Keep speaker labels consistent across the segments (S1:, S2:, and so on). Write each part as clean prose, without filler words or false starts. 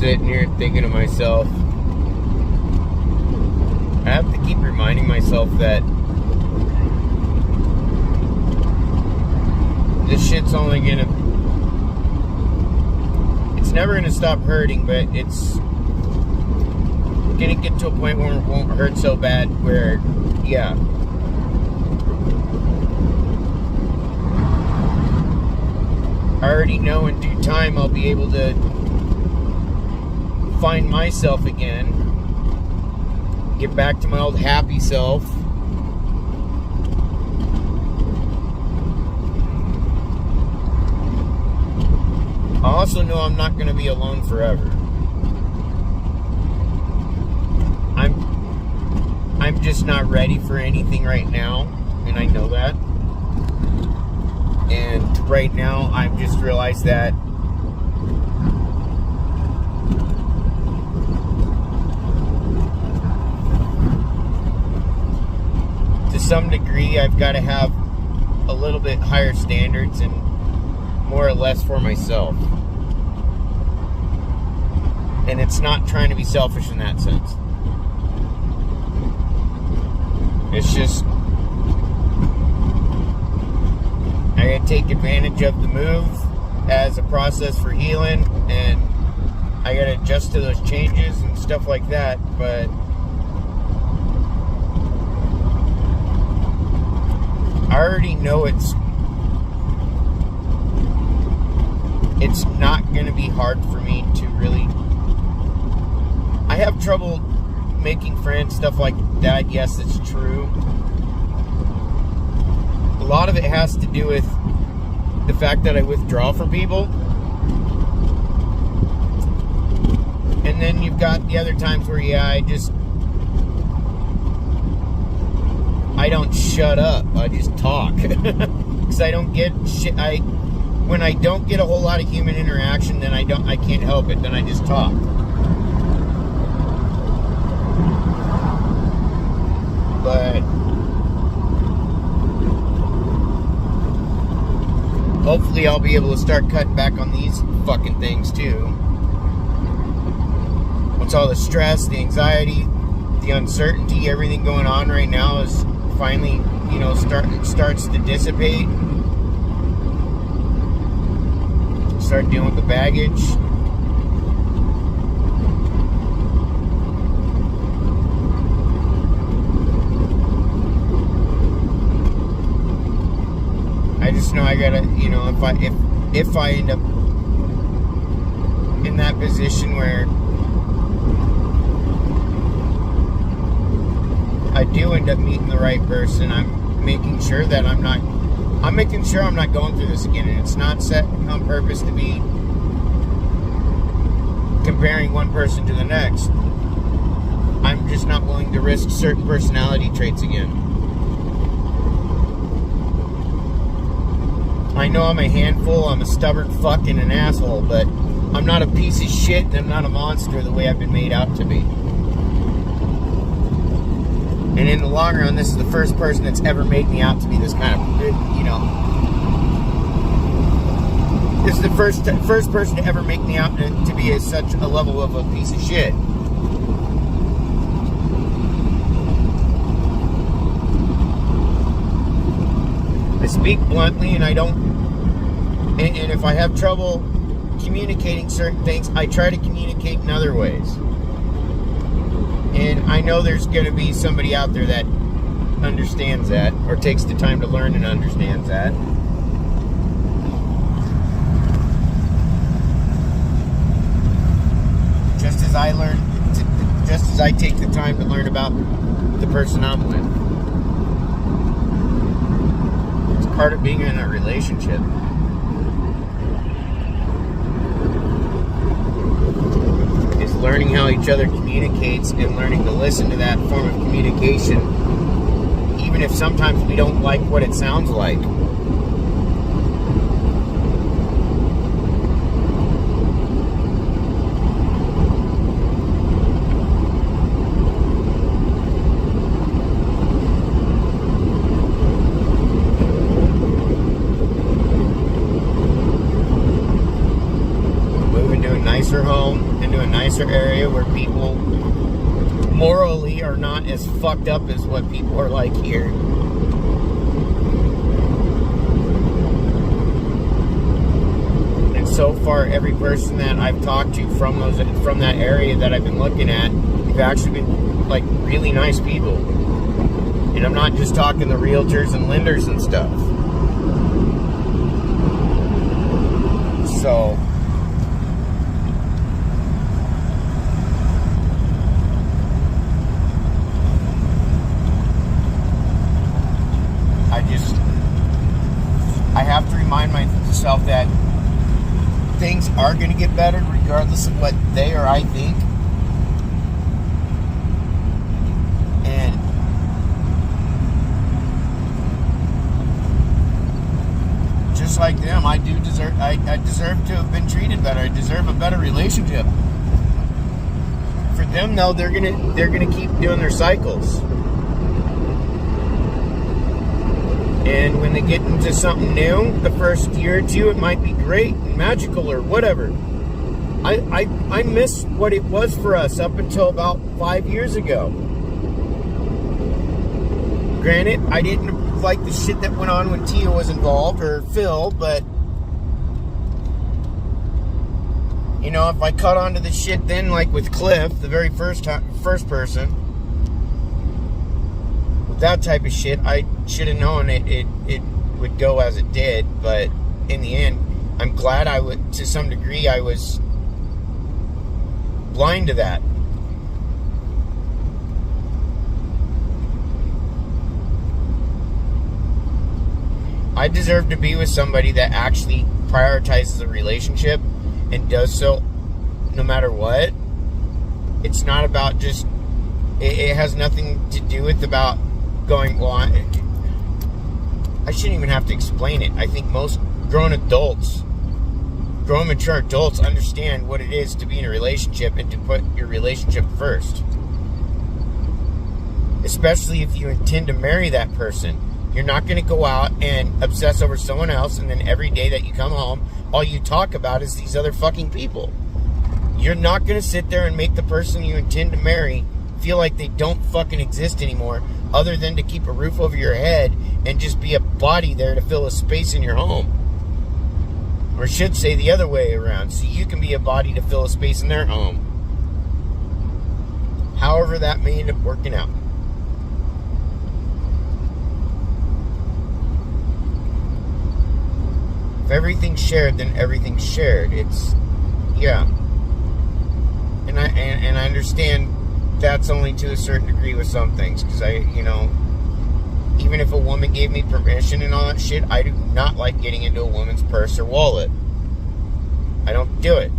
S1: sitting here thinking to myself, I have to keep reminding myself that this shit's only gonna, it's never gonna stop hurting, but it's gonna get to a point where it won't hurt so bad where, yeah. I already know in due time I'll be able to find myself again, get back to my old happy self. I also know I'm not going to be alone forever. I'm just not ready for anything right now, and I know that. And right now, I've just realized that to some degree, I've got to have a little bit higher standards and more or less for myself. And it's not trying to be selfish in that sense. It's just, I gotta take advantage of the move as a process for healing, and I gotta adjust to those changes and stuff like that, but I already know it's not gonna be hard for me to really, I have trouble making friends, stuff like that. Yes, it's true. A lot of it has to do with the fact that I withdraw from people. And then you've got the other times where, yeah, I don't shut up. I just talk. Because I don't get shit. When I don't get a whole lot of human interaction, then I can't help it. Then I just talk. But hopefully I'll be able to start cutting back on these fucking things too. Once all the stress, the anxiety, the uncertainty, everything going on right now is finally, starts to dissipate. Start dealing with the baggage. I just know I gotta, if I end up in that position where I do end up meeting the right person, I'm making sure that I'm not going through this again, and it's not set on purpose to be comparing one person to the next. I'm just not willing to risk certain personality traits again. I know I'm a handful, I'm a stubborn fuck and an asshole, but I'm not a piece of shit and I'm not a monster the way I've been made out to be. And in the long run, this is the first person that's ever made me out to be this kind of, this is the first person to ever make me out to be such a level of a piece of shit. I speak bluntly, and I don't. And if I have trouble communicating certain things, I try to communicate in other ways. And I know there's going to be somebody out there that understands that, or takes the time to learn and understands that. Just as I take the time to learn about the person I'm with. It's part of being in a relationship. Is learning how each other communicates and learning to listen to that form of communication, even if sometimes we don't like what it sounds like. Moving to a nicer home. into a nicer area where people morally are not as fucked up as what people are like here. And so far, every person that I've talked to from that area that I've been looking at, they've actually been like really nice people. And I'm not just talking the realtors and lenders and stuff. So I have to remind myself that things are going to get better regardless of what they or I think. And just like them, I deserve to have been treated better. I deserve a better relationship. For them though, they're gonna keep doing their cycles. And when they get into something new, the first year or two, it might be great and magical or whatever. I miss what it was for us up until about 5 years ago. Granted, I didn't like the shit that went on when Tia was involved, or Phil, but you know, if I caught on to the shit then, like with Cliff, the very first person, that type of shit, I should have known it would go as it did. But in the end, I'm glad to some degree I was blind to that. I deserve to be with somebody that actually prioritizes the relationship and does so no matter what. It's not about just, it has nothing to do with about going, well, I shouldn't even have to explain it. I think most grown mature adults understand what it is to be in a relationship and to put your relationship first. Especially if you intend to marry that person. You're not going to go out and obsess over someone else, and then every day that you come home, all you talk about is these other fucking people. You're not going to sit there and make the person you intend to marry feel like they don't fucking exist anymore, other than to keep a roof over your head and just be a body there to fill a space in your home. Or should say the other way around, so you can be a body to fill a space in their home. However that may end up working out. If everything's shared, then everything's shared. It's, yeah. And I understand that's only to a certain degree with some things, because even if a woman gave me permission and all that shit, I do not like getting into a woman's purse or wallet. I don't do it.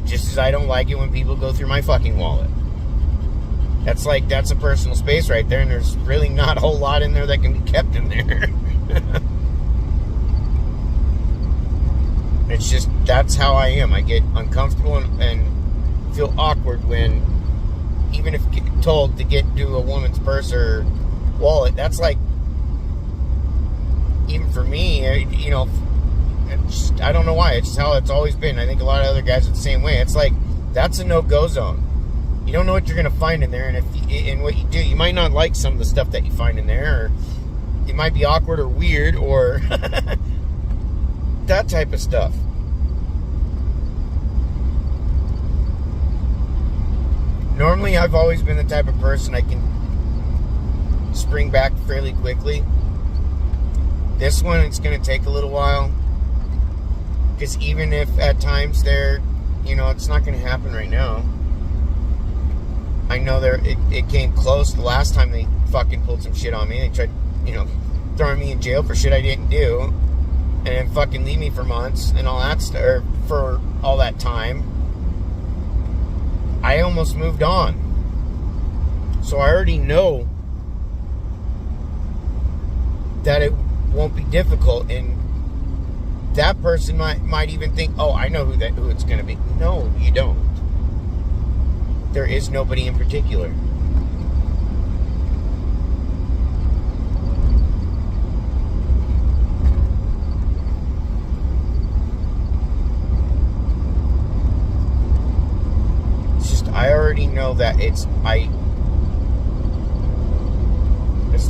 S1: Just as I don't like it when people go through my fucking wallet. That's a personal space right there, and there's really not a whole lot in there that can be kept in there. It's just, that's how I am. I get uncomfortable and feel awkward when, even if told to get into a woman's purse or wallet, that's like, even for me, I don't know why, it's just how it's always been. I think a lot of other guys are the same way. It's like, that's a no-go zone. You don't know what you're going to find in there, and what you do, you might not like some of the stuff that you find in there, or it might be awkward or weird, or that type of stuff. Normally, I've always been the type of person I can spring back fairly quickly. This one, it's going to take a little while. Because even if at times it's not going to happen right now. I know it came close the last time they fucking pulled some shit on me. They tried, throwing me in jail for shit I didn't do. And then fucking leave me for months and all that stuff, or for all that time. I almost moved on. So I already know that it won't be difficult, and that person might even think, oh, I know who it's going to be. No, you don't. There is nobody in particular. know that as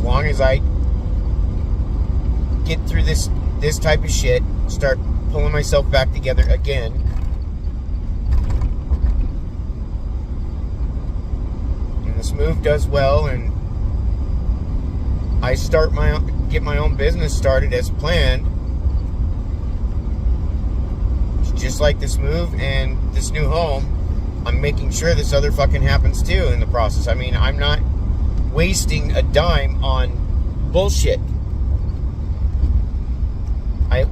S1: long as I get through this type of shit, start pulling myself back together again, and this move does well, and I get my own business started as planned, just like this move and this new home, I'm making sure this other fucking happens too in the process. I mean, I'm not wasting a dime on bullshit. I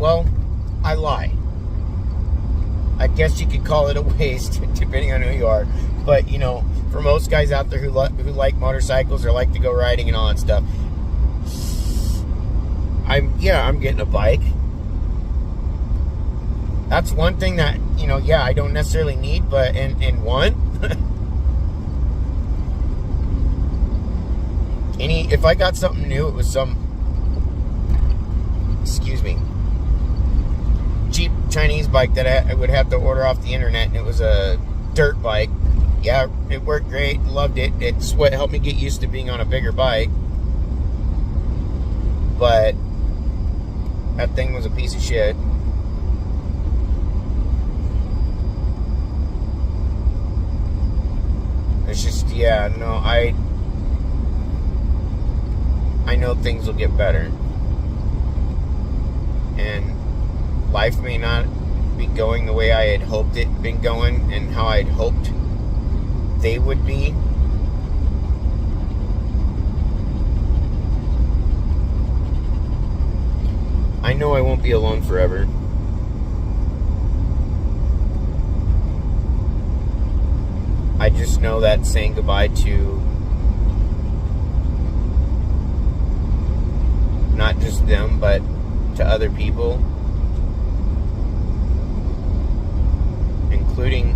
S1: lie. I guess you could call it a waste, depending on who you are. But, you know, for most guys out there who like motorcycles or like to go riding and all that stuff, I'm getting a bike. That's one thing that, you know, I don't necessarily need, but and one, if I got something new, it was some, cheap Chinese bike that I would have to order off the internet, and it was a dirt bike. Yeah, it worked great, loved it. It's what helped me get used to being on a bigger bike. But that thing was a piece of shit. It's just, I know things will get better. And life may not be going the way I had hoped it been going and how I'd hoped they would be. I know I won't be alone forever. I just know that saying goodbye to not just them, but to other people, including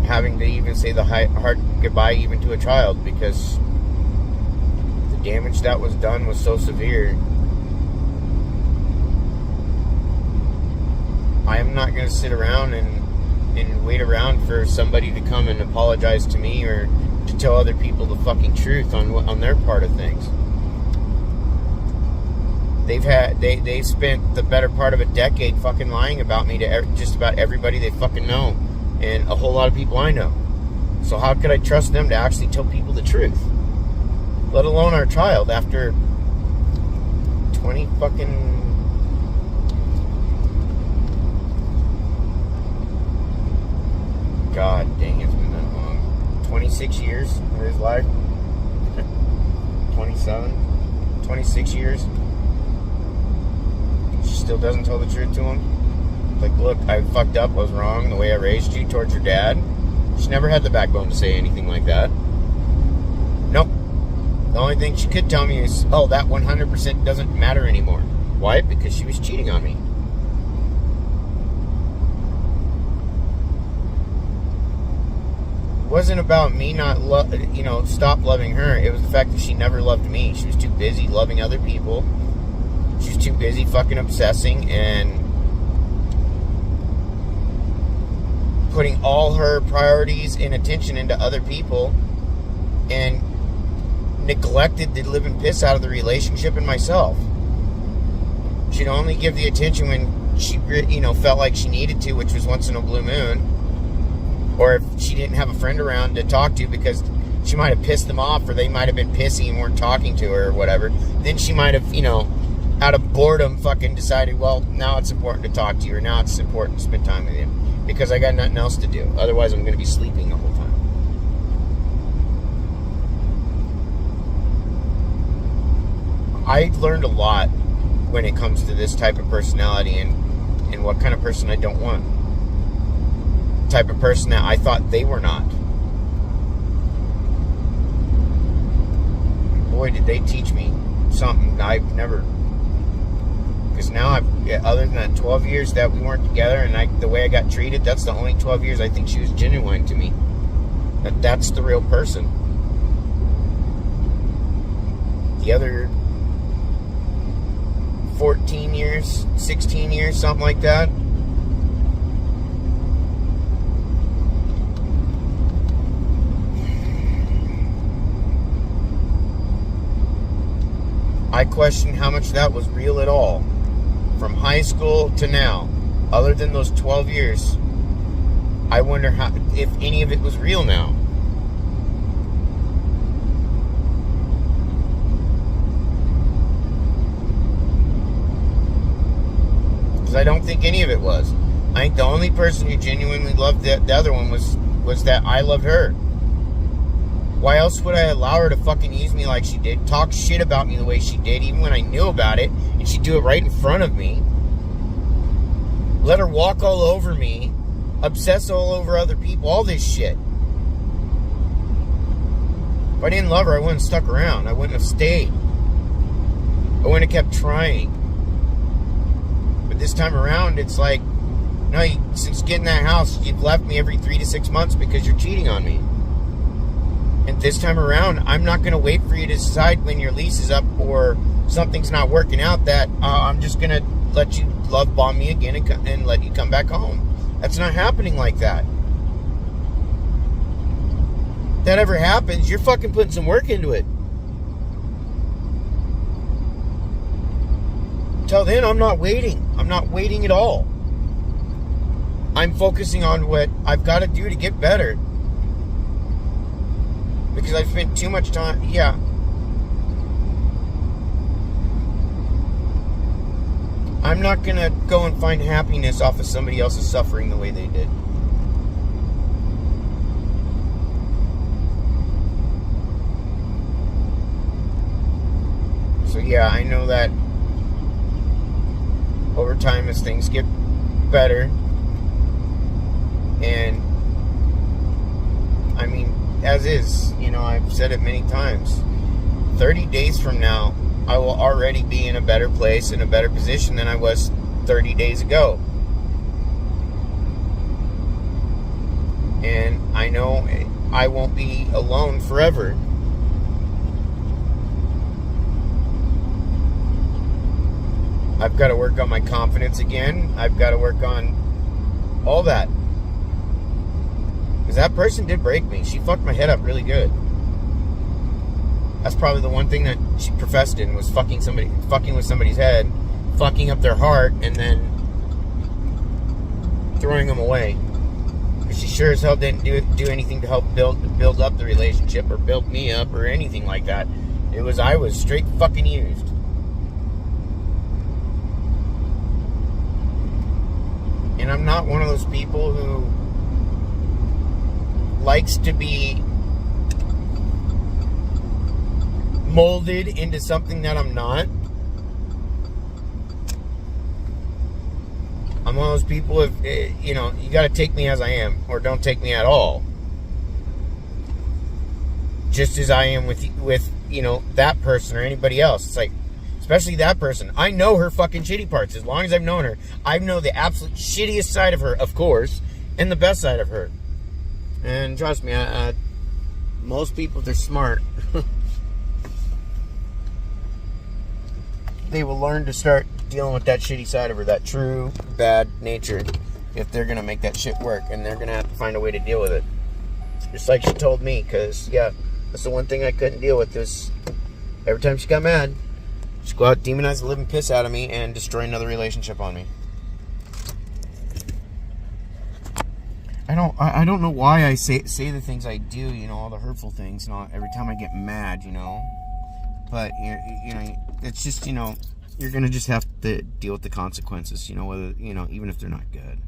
S1: having to even say the hard goodbye even to a child, because the damage that was done was so severe. I am not going to sit around and wait around for somebody to come and apologize to me or to tell other people the fucking truth on their part of things. They've spent the better part of a decade fucking lying about me to just about everybody they fucking know, and a whole lot of people I know. So how could I trust them to actually tell people the truth? Let alone our child after 20 fucking... God dang, it's been that long. 26 years of his life. 27, 26 years. She still doesn't tell the truth to him. Like, look, I fucked up, I was wrong, the way I raised you towards your dad. She never had the backbone to say anything like that. Nope. The only thing she could tell me is, oh, that 100% doesn't matter anymore. Why? Because she was cheating on me. It wasn't about me not stop loving her. It was the fact that she never loved me. She was too busy loving other people. She was too busy fucking obsessing and putting all her priorities and attention into other people, and neglected the living piss out of the relationship and myself. She'd only give the attention when she, felt like she needed to, which was once in a blue moon. Or if she didn't have a friend around to talk to because she might have pissed them off, or they might have been pissy and weren't talking to her or whatever, then she might have, out of boredom fucking decided, well, now it's important to talk to you, or now it's important to spend time with you because I got nothing else to do. Otherwise, I'm going to be sleeping the whole time. I learned a lot when it comes to this type of personality and what kind of person I don't want. Type of person that I thought they were not. Boy, did they teach me something I've never. Because now other than that 12 years that we weren't together and the way I got treated, that's the only 12 years I think she was genuine to me. That's the real person. The other 14 years, 16 years, something like that, I question how much that was real at all. From high school to now. Other than those 12 years. I wonder how, if any of it was real now. Because I don't think any of it was. I think the only person who genuinely loved the other one was that I loved her. Why else would I allow her to fucking use me like she did? Talk shit about me the way she did, even when I knew about it, and she'd do it right in front of me. Let her walk all over me, obsess all over other people, all this shit. If I didn't love her, I wouldn't have stuck around. I wouldn't have stayed. I wouldn't have kept trying. But this time around, it's like, no, since getting that house, you've left me every 3 to 6 months because you're cheating on me. And this time around, I'm not going to wait for you to decide when your lease is up or something's not working out that I'm just going to let you love bomb me again and let you come back home. That's not happening like that. If that ever happens, you're fucking putting some work into it. Till then, I'm not waiting. I'm not waiting at all. I'm focusing on what I've got to do to get better. Because I've spent too much time, yeah. I'm not going to go and find happiness off of somebody else's suffering the way they did. So yeah, I know that over time as things get better, and I mean, as is, you know, I've said it many times, 30 days from now, I will already be in a better place, in a better position than I was 30 days ago. And I know I won't be alone forever. I've got to work on my confidence again. I've got to work on all that. Because that person did break me. She fucked my head up really good. That's probably the one thing that she professed in, was fucking with somebody's head, fucking up their heart, and then throwing them away. Because she sure as hell didn't do anything to help build up the relationship or build me up or anything like that. I was straight fucking used. And I'm not one of those people who likes to be molded into something that I'm not. I'm one of those people, if you know, you got to take me as I am, or don't take me at all. Just as I am with you know, that person or anybody else. It's like, especially that person. I know her fucking shitty parts. As long as I've known her, I know the absolute shittiest side of her, of course, and the best side of her. And trust me, most people, if they're smart, they will learn to start dealing with that shitty side of her, that true bad nature, if they're going to make that shit work. And they're going to have to find a way to deal with it. Just like she told me, because, yeah, that's the one thing I couldn't deal with, is every time she got mad, she'd go out, demonize the living piss out of me, and destroy another relationship on me. I don't know why I say the things I do, you know, all the hurtful things, not every time I get mad, you know. But, you know, it's just, you know, you're going to just have to deal with the consequences, you know, whether, you know, even if they're not good.